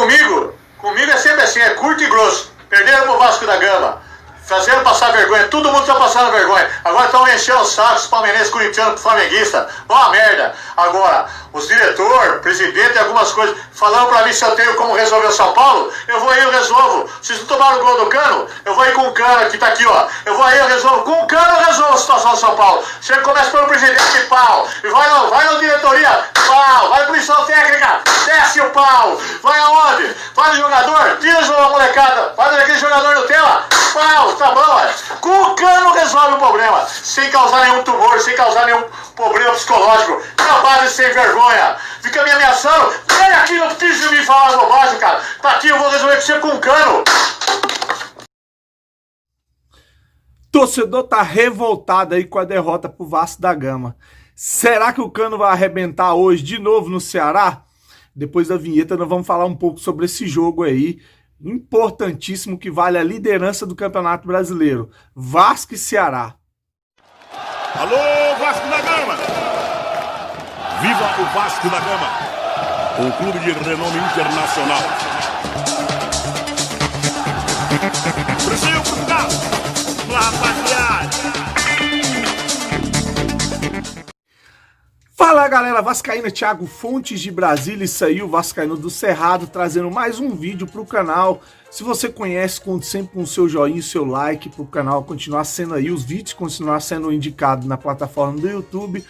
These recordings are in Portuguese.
Comigo é sempre assim, é curto e grosso. Perderam pro Vasco da Gama. Fazendo passar vergonha, todo mundo tá passando vergonha. Agora estão enchendo os sacos, palmeirenses, corintianos, flamenguista. Uma merda. Agora, os diretores, presidente e algumas coisas, falando pra mim se eu tenho como resolver o São Paulo, eu vou aí, eu resolvo. Se não tomaram o gol do Cano, eu vou aí com o Cano, que tá aqui, ó. Eu vou aí, eu resolvo. Com o Cano eu resolvo a situação do São Paulo. Chega, começa pelo presidente, pau. E vai na diretoria, pau. Vai na comissão técnica, desce o pau. Vai aonde? Vai no jogador, tira a molecada. Vai naquele jogador Nutella, pau. Tá bom, olha. Com o Cano resolve o problema. Sem causar nenhum tumor, sem causar nenhum problema psicológico. Trabalho sem vergonha. Fica me ameaçando. Vem aqui, não precisa me falar bobagem, cara. Tá aqui, eu vou resolver com você com o Cano. Torcedor tá revoltado aí com a derrota pro Vasco da Gama. Será que o Cano vai arrebentar hoje de novo no Ceará? Depois da vinheta nós vamos falar um pouco sobre esse jogo aí, importantíssimo, que vale a liderança do Campeonato Brasileiro. Vasco e Ceará. Alô, Vasco da Gama! Viva o Vasco da Gama! Um clube de renome internacional. Brasil, Portugal! Vamos lá, rapaziada! Fala galera, vascaína, Thiago Fontes de Brasília, isso aí, o Vascaíno do Cerrado, trazendo mais um vídeo pro canal. Se você conhece, conte sempre com o seu joinha e o seu like pro canal continuar sendo aí, os vídeos continuar sendo indicados na plataforma do YouTube,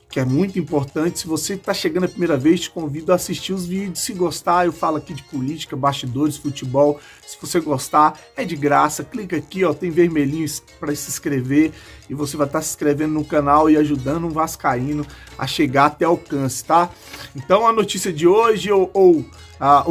que é muito importante. Se você está chegando a primeira vez, te convido a assistir os vídeos. Se gostar, eu falo aqui de política, bastidores, futebol. Se você gostar, é de graça. Clica aqui, ó, tem vermelhinho para se inscrever e você vai estar se inscrevendo no canal e ajudando um vascaíno a chegar até alcance, tá? Então a notícia de hoje, o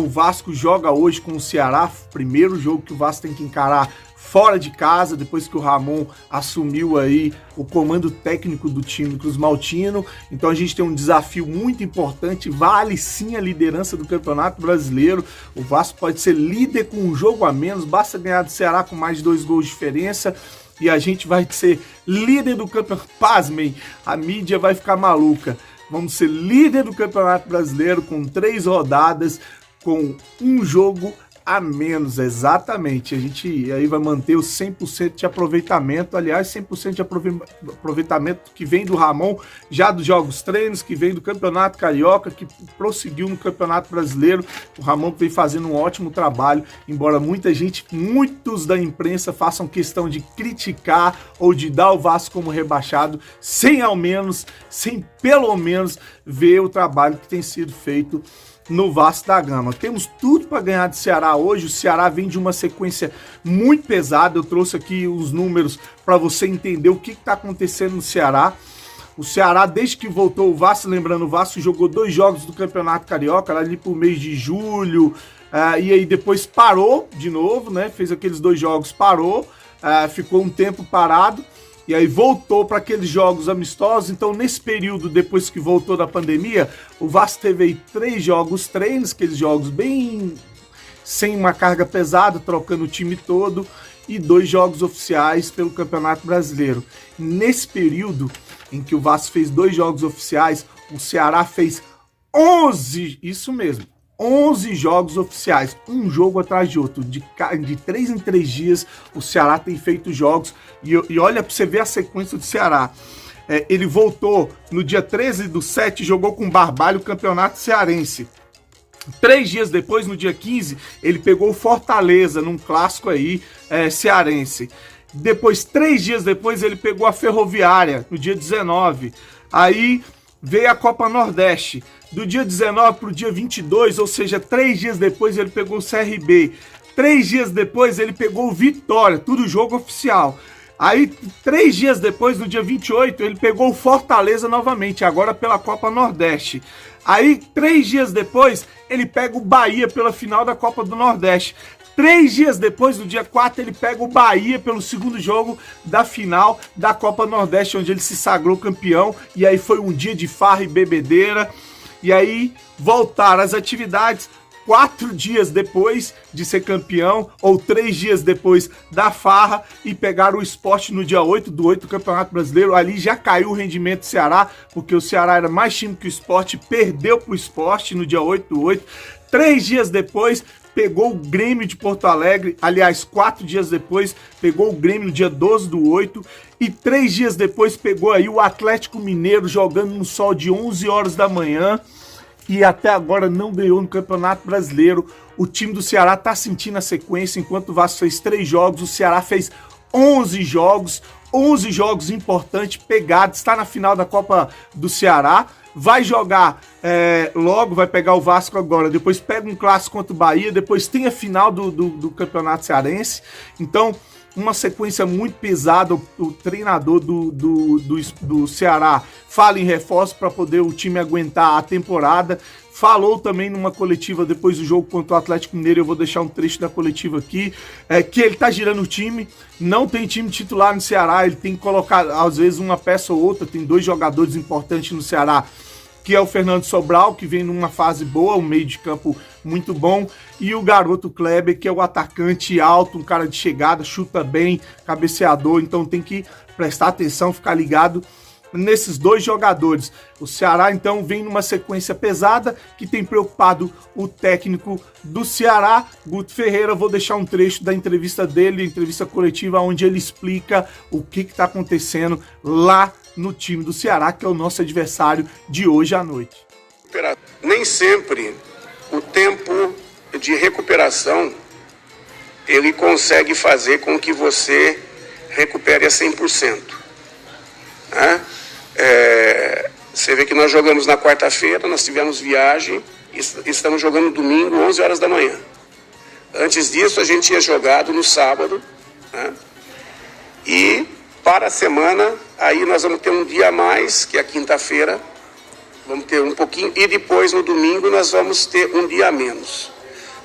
Vasco joga hoje com o Ceará, primeiro jogo que o Vasco tem que encarar fora de casa, depois que o Ramon assumiu aí o comando técnico do time do Cruz Maltino. Então a gente tem um desafio muito importante, vale sim a liderança do Campeonato Brasileiro. O Vasco pode ser líder com um jogo a menos, basta ganhar do Ceará com mais de 2 gols de diferença e a gente vai ser líder do campeonato. Pasmem, a mídia vai ficar maluca. Vamos ser líder do Campeonato Brasileiro com 3 rodadas, com um jogo a menos, exatamente. A gente aí vai manter o 100% de aproveitamento, aliás, 100% de aproveitamento que vem do Ramon, já dos jogos treinos, que vem do Campeonato Carioca, que prosseguiu no Campeonato Brasileiro. O Ramon vem fazendo um ótimo trabalho, embora muitos da imprensa façam questão de criticar ou de dar o Vasco como rebaixado, sem pelo menos ver o trabalho que tem sido feito no Vasco da Gama. Temos tudo para ganhar do Ceará hoje. O Ceará vem de uma sequência muito pesada. Eu trouxe aqui os números para você entender o que está acontecendo no Ceará. O Ceará, desde que voltou o Vasco, lembrando, o Vasco jogou 2 jogos do Campeonato Carioca, ali por mês de julho, e aí depois parou de novo, né? Fez aqueles 2 jogos, parou, ficou um tempo parado, e aí voltou para aqueles jogos amistosos. Então, nesse período, depois que voltou da pandemia, o Vasco teve aí 3 jogos treinos, aqueles jogos bem sem uma carga pesada, trocando o time todo, e 2 jogos oficiais pelo Campeonato Brasileiro. Nesse período em que o Vasco fez 2 jogos oficiais, o Ceará fez 11, isso mesmo, 11 jogos oficiais, um jogo atrás de outro, de 3 em 3 dias o Ceará tem feito jogos, e olha para você ver a sequência do Ceará. Ele voltou no dia 13/7, jogou com o Barbalho o Campeonato Cearense. 3 dias depois, no dia 15, ele pegou o Fortaleza num clássico aí cearense. Depois, 3 dias depois, ele pegou a Ferroviária no dia 19. Aí veio a Copa Nordeste. Do dia 19 para o dia 22, ou seja, 3 dias depois, ele pegou o CRB. 3 dias depois, ele pegou o Vitória, tudo jogo oficial. Aí, 3 dias depois, no dia 28, ele pegou o Fortaleza novamente, agora pela Copa Nordeste. Aí, 3 dias depois, ele pega o Bahia pela final da Copa do Nordeste. 3 dias depois, no dia 4, ele pega o Bahia pelo segundo jogo da final da Copa Nordeste, onde ele se sagrou campeão. E aí foi um dia de farra e bebedeira. E aí voltaram as atividades 4 dias depois de ser campeão, ou 3 dias depois da farra, e pegaram o Sport no dia 8 do Campeonato Brasileiro. Ali já caiu o rendimento do Ceará, porque o Ceará era mais time que o Sport, perdeu pro Sport no dia 8/8. 3 dias depois, pegou o Grêmio de Porto Alegre, aliás, 4 dias depois, pegou o Grêmio no dia 12/8, e 3 dias depois pegou aí o Atlético Mineiro jogando no sol de 11 horas da manhã, e até agora não ganhou no Campeonato Brasileiro. O time do Ceará tá sentindo a sequência, enquanto o Vasco fez 3 jogos, o Ceará fez 11 jogos importantes, pegados, está na final da Copa do Ceará, vai jogar logo, vai pegar o Vasco agora, depois pega um clássico contra o Bahia, depois tem a final do Campeonato Cearense. Então, uma sequência muito pesada. O treinador do Ceará fala em reforço para poder o time aguentar a temporada. Falou também numa coletiva depois do jogo contra o Atlético Mineiro, eu vou deixar um trecho da coletiva aqui, que ele tá girando o time, não tem time titular no Ceará, ele tem que colocar às vezes uma peça ou outra, tem 2 jogadores importantes no Ceará, que é o Fernando Sobral, que vem numa fase boa, um meio de campo muito bom, e o garoto Kleber, que é o atacante alto, um cara de chegada, chuta bem, cabeceador, então tem que prestar atenção, ficar ligado nesses 2 jogadores. O Ceará então vem numa sequência pesada que tem preocupado o técnico do Ceará, Guto Ferreira. Vou deixar um trecho da entrevista dele, entrevista coletiva, onde ele explica o que está acontecendo lá no time do Ceará, que é o nosso adversário de hoje à noite. Nem sempre o tempo de recuperação ele consegue fazer com que você recupere a 100%. Né? Você vê que nós jogamos na quarta-feira, nós tivemos viagem, estamos jogando domingo, 11 horas da manhã. Antes disso, a gente tinha jogado no sábado, né? E para a semana, aí nós vamos ter um dia a mais, que é a quinta-feira, vamos ter um pouquinho, e depois no domingo nós vamos ter um dia a menos.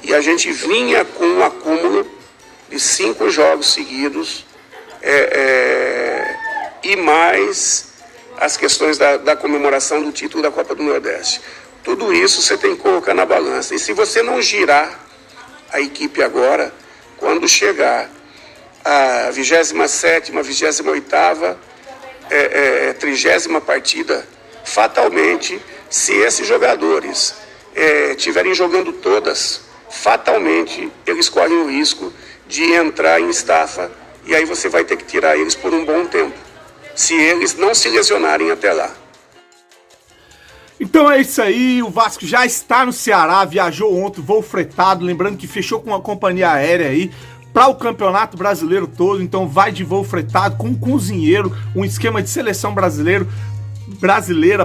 E a gente vinha com um acúmulo de 5 jogos seguidos, e mais as questões da comemoração do título da Copa do Nordeste. Tudo isso você tem que colocar na balança. E se você não girar a equipe agora, quando chegar a 27ª, 28ª, 30ª partida, fatalmente, se esses jogadores estiverem jogando todas, fatalmente eles correm o risco de entrar em estafa, e aí você vai ter que tirar eles por um bom tempo, se eles não se lesionarem até lá. Então é isso aí, o Vasco já está no Ceará, viajou ontem, voo fretado, lembrando que fechou com uma companhia aérea aí para o Campeonato Brasileiro todo, então vai de voo fretado com um cozinheiro, um esquema de seleção brasileira.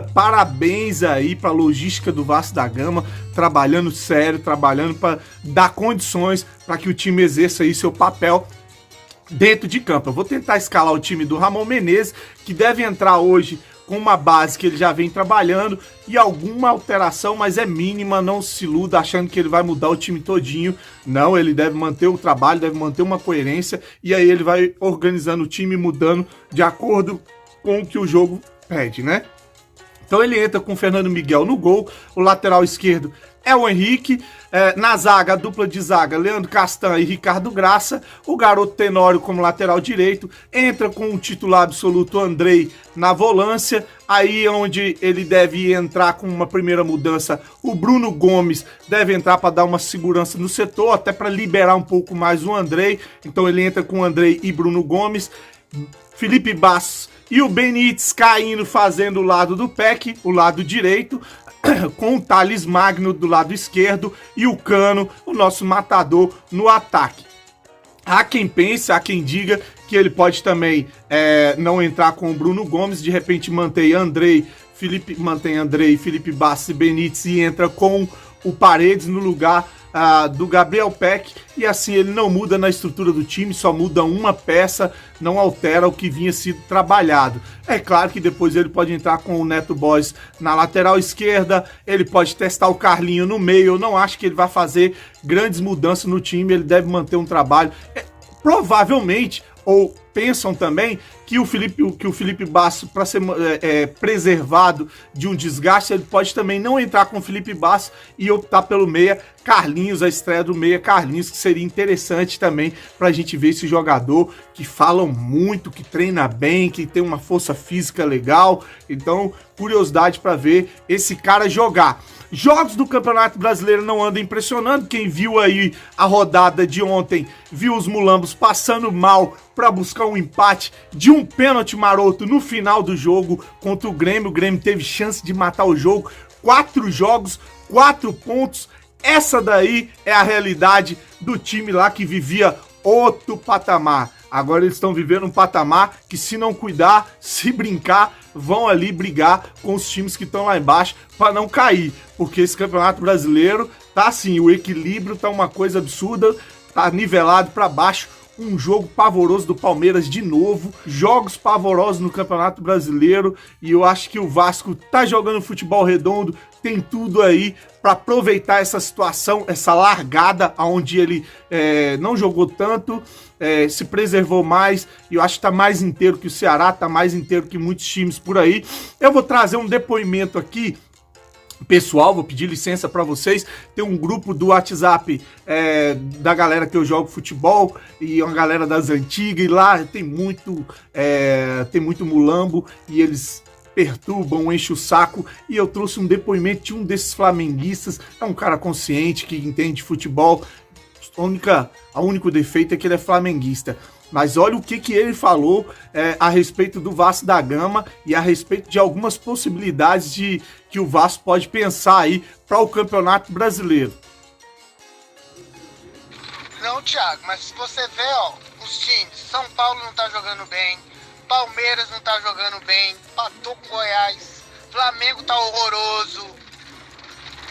Parabéns aí para a logística do Vasco da Gama, trabalhando sério, trabalhando para dar condições para que o time exerça aí seu papel dentro de campo. Eu vou tentar escalar o time do Ramon Menezes, que deve entrar hoje com uma base que ele já vem trabalhando e alguma alteração, mas é mínima, não se iluda achando que ele vai mudar o time todinho. Não, ele deve manter o trabalho, deve manter uma coerência, e aí ele vai organizando o time, mudando de acordo com o que o jogo pede, né? Então ele entra com o Fernando Miguel no gol, o lateral esquerdo é o Henrique, na zaga, a dupla de zaga, Leandro Castan e Ricardo Graça, o garoto Tenório como lateral direito, entra com o titular absoluto Andrei na volância, aí onde ele deve entrar com uma primeira mudança, o Bruno Gomes deve entrar para dar uma segurança no setor, até para liberar um pouco mais o Andrei, então ele entra com o Andrei e Bruno Gomes, Felipe Bastos e o Benítez caindo, fazendo o lado do PEC, o lado direito, com o Thales Magno do lado esquerdo e o Cano, o nosso matador, no ataque. Há quem pense, há quem diga que ele pode também não entrar com o Bruno Gomes, de repente mantém Andrei, Felipe Bastos e Benítez e entra com o Paredes no lugar do Gabriel Peck, e assim ele não muda na estrutura do time, só muda uma peça, não altera o que vinha sido trabalhado. É claro que depois ele pode entrar com o Neto Boys na lateral esquerda, ele pode testar o Carlinho no meio, eu não acho que ele vai fazer grandes mudanças no time, ele deve manter um trabalho, provavelmente, ou pensam também que o Felipe Bastos, para ser preservado de um desgaste, ele pode também não entrar com o Felipe Bastos e optar pelo meia Carlinhos, a estreia do meia Carlinhos, que seria interessante também pra gente ver esse jogador que fala muito, que treina bem, que tem uma força física legal. Então, curiosidade pra ver esse cara jogar. Jogos do Campeonato Brasileiro não andam impressionando. Quem viu aí a rodada de ontem, viu os mulambos passando mal para buscar um empate de um pênalti maroto no final do jogo contra o Grêmio. O Grêmio teve chance de matar o jogo. 4 jogos, 4 pontos. Essa daí é a realidade do time lá que vivia outro patamar. Agora eles estão vivendo um patamar que, se não cuidar, se brincar, vão ali brigar com os times que estão lá embaixo para não cair. Porque esse Campeonato Brasileiro tá assim, o equilíbrio tá uma coisa absurda, tá nivelado para baixo. Um jogo pavoroso do Palmeiras de novo, jogos pavorosos no Campeonato Brasileiro, e eu acho que o Vasco tá jogando futebol redondo, tem tudo aí para aproveitar essa situação, essa largada onde ele não jogou tanto, se preservou mais, e eu acho que tá mais inteiro que o Ceará, tá mais inteiro que muitos times por aí. Eu vou trazer um depoimento aqui pessoal, vou pedir licença para vocês. Tem um grupo do WhatsApp da galera que eu jogo futebol, e uma galera das antigas, e lá tem muito mulambo, e eles perturbam, enchem o saco, e eu trouxe um depoimento de um desses flamenguistas. É um cara consciente, que entende de futebol. O único defeito é que ele é flamenguista. Mas olha o que ele falou a respeito do Vasco da Gama e a respeito de algumas possibilidades que o Vasco pode pensar aí para o Campeonato Brasileiro. Não, Thiago, mas se você vê, ó, os times, São Paulo não tá jogando bem, Palmeiras não tá jogando bem, empatou com Goiás, Flamengo tá horroroso,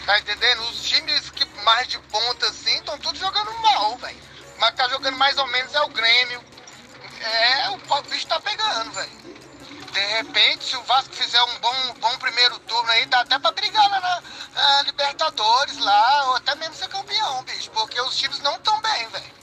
tá entendendo? Os times que mais de ponta assim estão todos jogando mal, velho. Mas tá jogando mais ou menos é o Grêmio. O bicho tá pegando, velho. De repente, se o Vasco fizer um bom primeiro turno aí, dá até pra brigar lá na Libertadores lá, ou até mesmo ser campeão, bicho. Porque os times não tão bem, velho.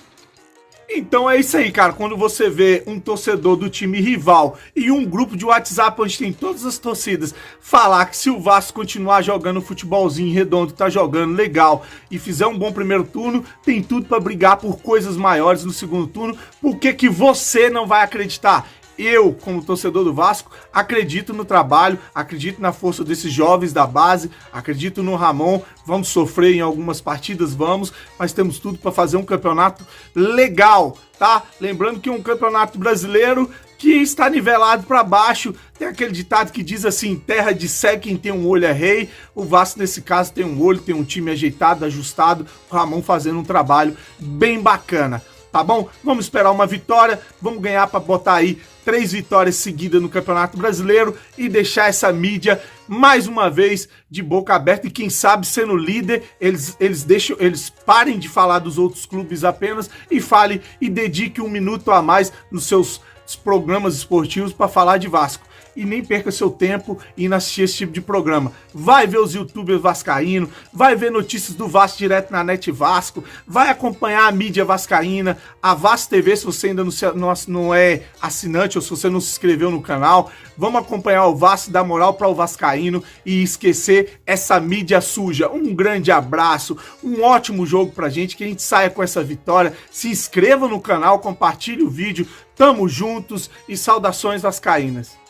Então é isso aí, cara. Quando você vê um torcedor do time rival e um grupo de WhatsApp onde tem todas as torcidas falar que, se o Vasco continuar jogando futebolzinho redondo, tá jogando legal, e fizer um bom primeiro turno, tem tudo pra brigar por coisas maiores no segundo turno, por que você não vai acreditar? Eu, como torcedor do Vasco, acredito no trabalho, acredito na força desses jovens da base, acredito no Ramon. Vamos sofrer em algumas partidas, vamos, mas temos tudo para fazer um campeonato legal, tá? Lembrando que um campeonato brasileiro que está nivelado para baixo. Tem aquele ditado que diz assim: terra de cego, quem tem um olho é rei. O Vasco, nesse caso, tem um olho, tem um time ajeitado, ajustado, o Ramon fazendo um trabalho bem bacana. Tá bom? Vamos esperar uma vitória, vamos ganhar para botar aí 3 vitórias seguidas no Campeonato Brasileiro e deixar essa mídia mais uma vez de boca aberta, e quem sabe, sendo líder, eles parem de falar dos outros clubes apenas e falem e dediquem um minuto a mais nos seus programas esportivos para falar de Vasco. E nem perca seu tempo indo assistir esse tipo de programa. Vai ver os youtubers vascaínos, vai ver notícias do Vasco direto na Net Vasco, vai acompanhar a mídia vascaína, a Vasco TV, se você ainda não é assinante ou se você não se inscreveu no canal. Vamos acompanhar o Vasco, dar moral para o vascaíno e esquecer essa mídia suja. Um grande abraço, um ótimo jogo pra gente, que a gente saia com essa vitória. Se inscreva no canal, compartilhe o vídeo, tamo juntos e saudações vascaínas.